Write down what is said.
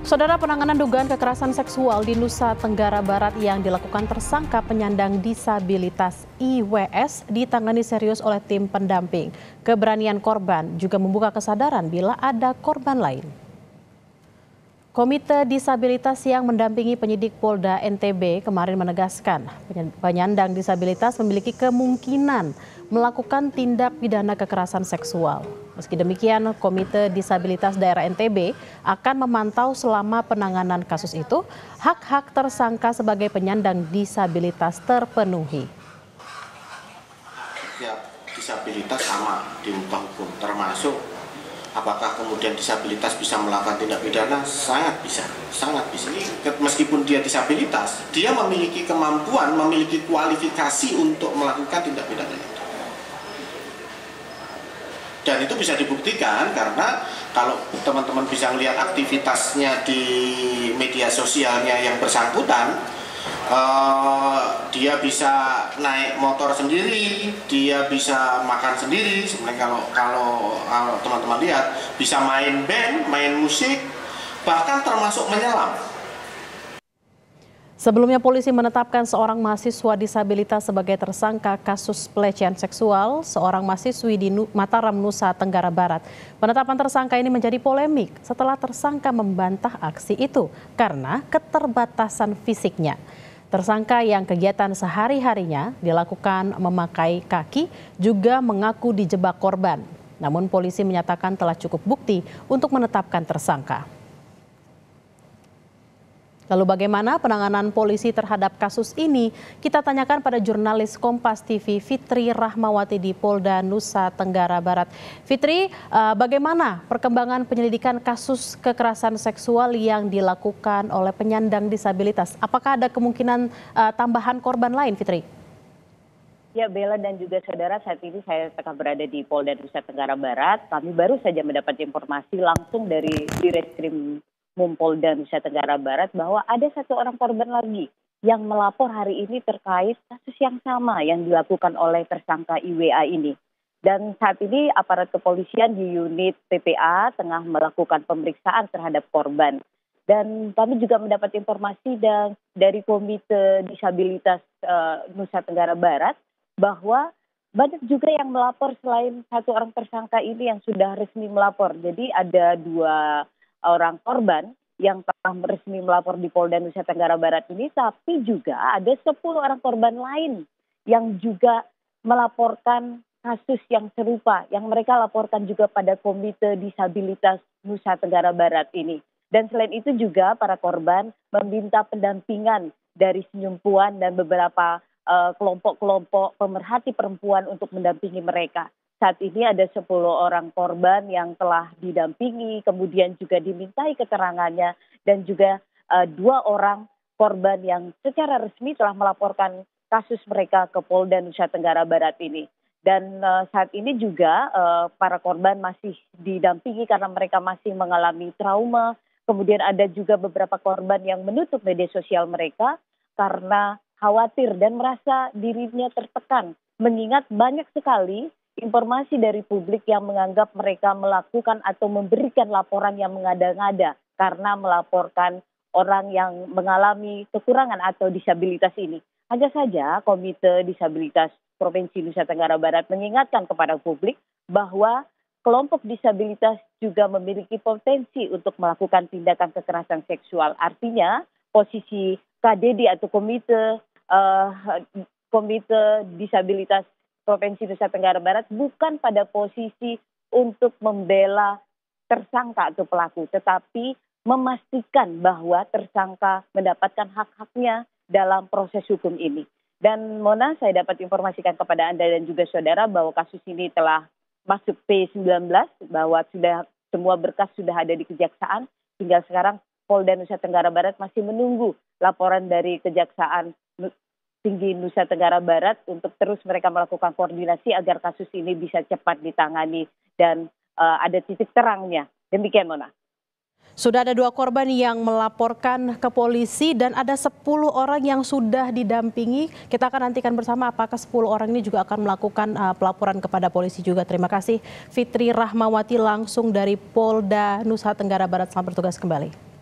Saudara, penanganan dugaan kekerasan seksual di Nusa Tenggara Barat yang dilakukan tersangka penyandang disabilitas IWS ditangani serius oleh tim pendamping. Keberanian korban juga membuka kesadaran bila ada korban lain. Komite Disabilitas yang mendampingi penyidik Polda NTB kemarin menegaskan penyandang disabilitas memiliki kemungkinan melakukan tindak pidana kekerasan seksual. Meski demikian, Komite Disabilitas Daerah NTB akan memantau selama penanganan kasus itu, hak-hak tersangka sebagai penyandang disabilitas terpenuhi. Ya, disabilitas sama di muka hukum, termasuk apakah kemudian disabilitas bisa melakukan tindak pidana? Sangat bisa, sangat bisa. Meskipun dia disabilitas, dia memiliki kemampuan, memiliki kualifikasi untuk melakukan tindak pidana itu. Dan itu bisa dibuktikan karena kalau teman-teman bisa melihat aktivitasnya di media sosialnya yang bersangkutan, dia bisa naik motor sendiri, dia bisa makan sendiri. Sebenarnya kalau teman-teman lihat, bisa main band, main musik, bahkan termasuk menyelam. Sebelumnya polisi menetapkan seorang mahasiswa disabilitas sebagai tersangka kasus pelecehan seksual seorang mahasiswi di Mataram, Nusa Tenggara Barat. Penetapan tersangka ini menjadi polemik setelah tersangka membantah aksi itu karena keterbatasan fisiknya. Tersangka yang kegiatan sehari-harinya dilakukan memakai kaki juga mengaku dijebak korban. Namun polisi menyatakan telah cukup bukti untuk menetapkan tersangka. Lalu bagaimana penanganan polisi terhadap kasus ini? Kita tanyakan pada jurnalis Kompas TV Fitri Rahmawati di Polda Nusa Tenggara Barat. Fitri, bagaimana perkembangan penyelidikan kasus kekerasan seksual yang dilakukan oleh penyandang disabilitas? Apakah ada kemungkinan tambahan korban lain, Fitri? Ya, Bella dan juga saudara, saat ini saya tengah berada di Polda Nusa Tenggara Barat. Kami baru saja mendapat informasi langsung dari Direskrim Polda Nusa Tenggara Barat bahwa ada satu orang korban lagi yang melapor hari ini terkait kasus yang sama yang dilakukan oleh tersangka IWA ini. Dan saat ini aparat kepolisian di unit PPA tengah melakukan pemeriksaan terhadap korban. Dan kami juga mendapat informasi dari Komite Disabilitas Nusa Tenggara Barat bahwa banyak juga yang melapor selain satu orang tersangka ini yang sudah resmi melapor. Jadi ada dua orang korban yang telah resmi melapor di Polda Nusa Tenggara Barat ini, tapi juga ada 10 orang korban lain yang juga melaporkan kasus yang serupa, yang mereka laporkan juga pada Komite Disabilitas Nusa Tenggara Barat ini. Dan selain itu juga para korban meminta pendampingan dari Senyum Puan dan beberapa kelompok-kelompok pemerhati perempuan untuk mendampingi mereka. Saat ini ada 10 orang korban yang telah didampingi, kemudian juga dimintai keterangannya, dan juga 2 orang korban yang secara resmi telah melaporkan kasus mereka ke Polda Nusa Tenggara Barat ini. Dan saat ini juga para korban masih didampingi karena mereka masih mengalami trauma. Kemudian ada juga beberapa korban yang menutup media sosial mereka karena khawatir dan merasa dirinya tertekan. Mengingat banyak sekali informasi dari publik yang menganggap mereka melakukan atau memberikan laporan yang mengada-ngada karena melaporkan orang yang mengalami kekurangan atau disabilitas ini. Hanya saja Komite Disabilitas Provinsi Nusa Tenggara Barat mengingatkan kepada publik bahwa kelompok disabilitas juga memiliki potensi untuk melakukan tindakan kekerasan seksual. Artinya posisi KDD atau Komite Disabilitas Provinsi Nusa Tenggara Barat bukan pada posisi untuk membela tersangka atau pelaku, tetapi memastikan bahwa tersangka mendapatkan hak-haknya dalam proses hukum ini. Dan Mona, saya dapat informasikan kepada Anda dan juga saudara bahwa kasus ini telah masuk P19, bahwa sudah semua berkas sudah ada di Kejaksaan. Hingga sekarang Polda Nusa Tenggara Barat masih menunggu laporan dari Kejaksaan Tinggi Nusa Tenggara Barat untuk terus mereka melakukan koordinasi agar kasus ini bisa cepat ditangani dan ada titik terangnya. Demikian, Mona. Sudah ada 2 korban yang melaporkan ke polisi dan ada 10 orang yang sudah didampingi. Kita akan nantikan bersama apakah 10 orang ini juga akan melakukan pelaporan kepada polisi juga. Terima kasih Fitri Rahmawati langsung dari Polda Nusa Tenggara Barat. Selamat bertugas kembali.